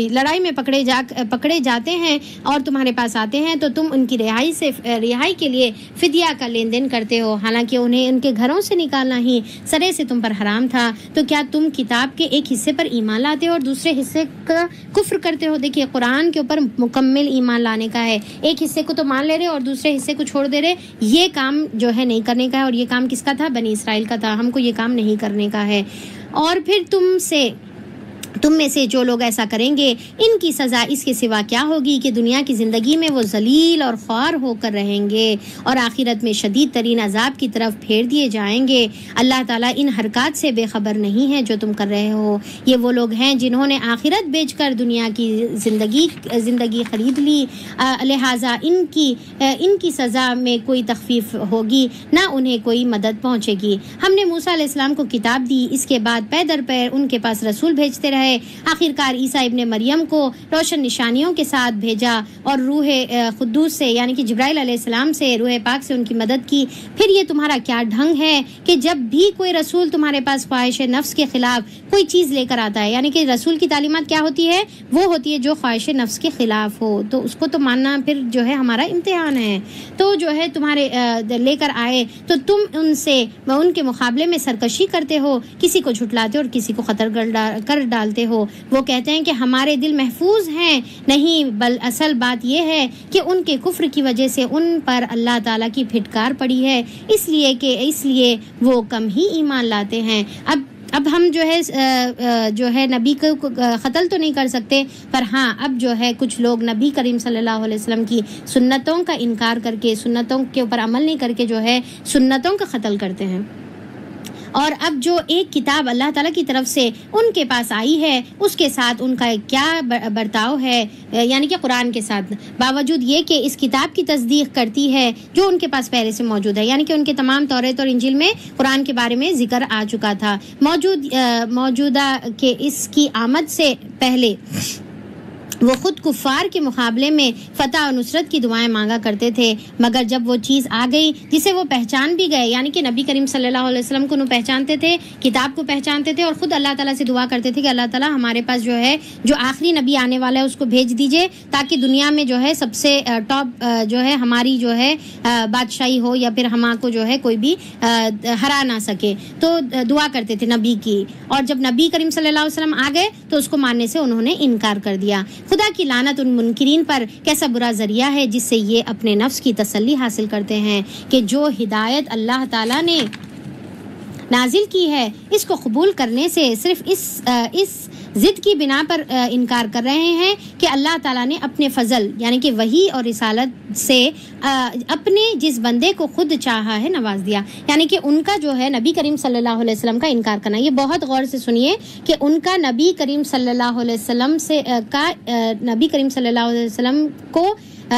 A: لڑائی میں پکڑے جاتے ہیں اور تمہارے پاس آتے ہیں تو تم ان کی رہائی کے لیے فدیہ کا لین دین کرتے ہو، حالانکہ انہیں ان کے گھروں سے نکالنا ہی سرے سے تم پر حرام تھا. تو کیا تم کتاب کے ایک حصے پر ایمان لاتے ہو اور دوسرے حصے کا کفر کرتے ہو؟ دیکھیے قرآن کے اوپر مکمل ایمان لانے کا ہے. ایک حصے کو تو مان لے رہے اور دوسرے حصے کو چھوڑ دے رہے. یہ کام جو ہے نہیں کرنے کا ہے، اور یہ کام کس کا تھا؟ بنی اسرائیل کا تھا. ہم کو یہ کام نہیں کرنے کا ہے. اور پھر تم میں سے جو لوگ ایسا کریں گے ان کی سزا اس کے سوا کیا ہوگی کہ دنیا کی زندگی میں وہ ذلیل اور خوار ہو کر رہیں گے اور آخرت میں شدید ترین عذاب کی طرف پھیر دیے جائیں گے. اللہ تعالیٰ ان حرکات سے بے خبر نہیں ہے جو تم کر رہے ہو. یہ وہ لوگ ہیں جنہوں نے آخرت بیچ کر دنیا کی زندگی خرید لی، لہٰذا ان کی سزا میں کوئی تخفیف ہوگی نہ انہیں کوئی مدد پہنچے گی. ہم نے موسیٰ علیہ السلام کو کتاب دی، اس کے بعد پے در پے ان کے پاس رسول بھیجتے رہے گئے. آخر کار عیسیٰ ابن مریم کو روشن نشانیوں کے ساتھ بھیجا اور روح قدوس سے یعنی کہ جبرائیل علیہ السلام سے روح پاک سے ان کی مدد کی. پھر یہ تمہارا کیا ڈھنگ ہے کہ جب بھی کوئی رسول تمہارے پاس خواہش نفس کے خلاف کوئی چیز لے کر آتا ہے, یعنی کہ رسول کی تعلیمات کیا ہوتی ہے, وہ ہوتی ہے جو خواہش نفس کے خلاف ہو, تو اس کو تو ماننا پھر جو ہے ہمارا امتحان ہے. تو جو ہے تمہارے لے کر آئے تو تم ان کے مقابلے میں سرکشی کرتے ہو, کسی کو جھٹلاتے ہو اور کسی کو خطر کر ڈالتے ہو. وہ کہتے ہیں کہ ہمارے دل محفوظ ہیں, نہیں بل اصل بات یہ ہے کہ ان کے کفر کی وجہ سے ان پر اللہ تعالیٰ کی پھٹکار پڑی ہے, اس لیے وہ کم ہی ایمان لاتے ہیں. اب ہم جو ہے نبی کو قتل تو نہیں کر سکتے, پر ہاں اب جو ہے کچھ لوگ نبی کریم صلی اللہ علیہ وسلم کی سنتوں کا انکار کر کے, سنتوں کے اوپر عمل نہیں کر کے جو ہے سنتوں کا قتل کرتے ہیں. اور اب جو ایک کتاب اللہ تعالیٰ کی طرف سے ان کے پاس آئی ہے, اس کے ساتھ ان کا کیا برتاؤ ہے, یعنی کہ قرآن کے ساتھ, باوجود یہ کہ اس کتاب کی تصدیق کرتی ہے جو ان کے پاس پہلے سے موجود ہے, یعنی کہ ان کے تمام توریت اور انجیل میں قرآن کے بارے میں ذکر آ چکا تھا. موجودہ کہ اس کی آمد سے پہلے وہ خود کفار کے مقابلے میں فتح و نصرت کی دعائیں مانگا کرتے تھے, مگر جب وہ چیز آ گئی جسے وہ پہچان بھی گئے, یعنی کہ نبی کریم صلی اللہ علیہ وسلم کو پہچانتے تھے, کتاب کو پہچانتے تھے, اور خود اللہ تعالیٰ سے دعا کرتے تھے کہ اللہ تعالیٰ ہمارے پاس جو آخری نبی آنے والا ہے اس کو بھیج دیجئے, تاکہ دنیا میں جو ہے سب سے ٹاپ جو ہے ہماری جو ہے بادشاہی ہو, یا پھر ہم کو جو ہے کوئی بھی ہرا نہ سکے. تو دعا کرتے تھے نبی کی, اور جب نبی کریم صلی اللہ علیہ وسلم آ گئے تو اس کو ماننے سے انہوں نے انکار کر دیا. خدا کی لعنت ان منکرین پر کیسا برا ذریعہ ہے جس سے یہ اپنے نفس کی تسلی حاصل کرتے ہیں کہ جو ہدایت اللہ تعالیٰ نے نازل کی ہے اس کو قبول کرنے سے صرف اس ضد کی بنا پر انکار کر رہے ہیں کہ اللہ تعالیٰ نے اپنے فضل یعنی کہ وحی اور رسالت سے اپنے جس بندے کو خود چاہا ہے نواز دیا. یعنی کہ ان کا جو ہے نبی کریم صلی اللہ علیہ وسلم کا انکار کرنا, یہ بہت غور سے سنیے کہ ان کا نبی کریم صلی اللہ علیہ وسلم سے نبی کریم صلی اللہ علیہ وسلم کو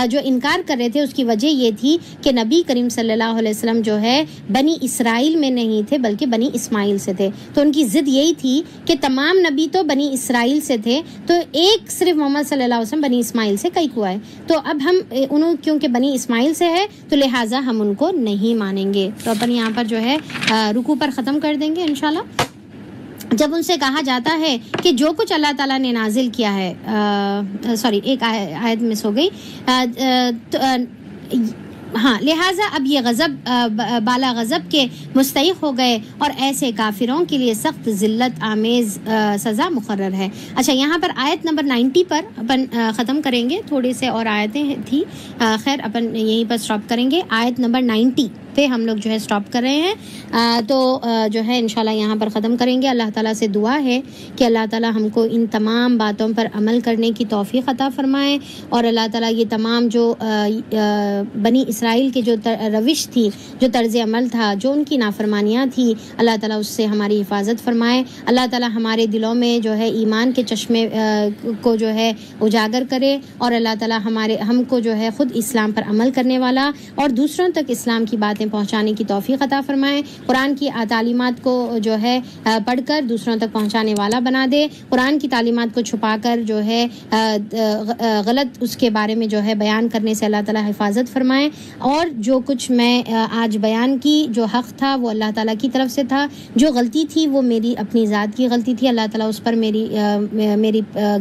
A: جو انکار کر رہے تھے اس کی وجہ یہ تھی کہ نبی کریم صلی اللہ علیہ وسلم جو ہے بنی اسرائیل میں نہیں تھے بلکہ بنی اسماعیل سے تھے. تو ان کی ضد یہی تھی کہ تمام نبی تو بنی اسرائیل سے تھے, تو ایک صرف محمد صلی اللہ علیہ وسلم بنی اسماعیل سے کئی کو آئے, تو اب ہم انہوں کیونکہ بنی اسماعیل سے ہے تو لہٰذا ہم ان کو نہیں مانیں گے. تو اپن یہاں پر جو ہے رکوع پر ختم کر دیں گے انشاءاللہ. جب ان سے کہا جاتا ہے کہ جو کچھ اللہ تعالیٰ نے نازل کیا ہے, ایک آیت مس ہو گئی, ہاں, لہٰذا اب یہ غضب بالا غضب کے مستحق ہو گئے اور ایسے کافروں کے لیے سخت ذلت آمیز سزا مقرر ہے. اچھا, یہاں پر آیت نمبر 90 پر اپن ختم کریں گے, تھوڑے سے اور آیتیں تھی, خیر اپن یہیں پر سٹاپ کریں گے. آیت نمبر 90 پہ ہم لوگ جو ہے سٹاپ کر رہے ہیں, تو جو ہے انشاءاللہ یہاں پر ختم کریں گے. اللہ تعالیٰ سے دعا ہے کہ اللہ تعالیٰ ہم کو ان تمام باتوں پر عمل کرنے کی توفیق عطا فرمائے, اور اللہ تعالیٰ یہ تمام جو بنی اسرائیل کے جو روش تھی, جو طرز عمل تھا, جو ان کی نافرمانیاں تھی, اللہ تعالیٰ اس سے ہماری حفاظت فرمائے. اللہ تعالیٰ ہمارے دلوں میں جو ہے ایمان کے چشمے کو جو ہے اجاگر کرے, اور اللہ تعالیٰ ہم کو جو ہے خود اسلام پر عمل کرنے والا اور دوسروں تک اسلام کی باتیں پہنچانے کی توفیق عطا فرمائے. قرآن کی تعلیمات کو جو ہے پڑھ کر دوسروں تک پہنچانے والا بنا دے. قرآن کی تعلیمات کو چھپا کر جو ہے غلط اس کے بارے میں جو ہے بیان کرنے سے اللہ تعالیٰ حفاظت فرمائے. اور جو کچھ میں آج بیان کی, جو حق تھا وہ اللہ تعالیٰ کی طرف سے تھا, جو غلطی تھی وہ میری اپنی ذات کی غلطی تھی, اللہ تعالیٰ اس پر میری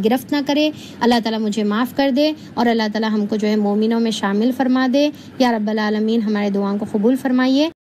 A: گرفت نہ کرے. اللہ تعالیٰ مجھے معاف کر دے, اور اللہ تعالیٰ ہم کو جو ہے مومنوں میں شامل فرما دے. یا رب العالمین ہمارے دعاؤں کو قبول فرمائیے.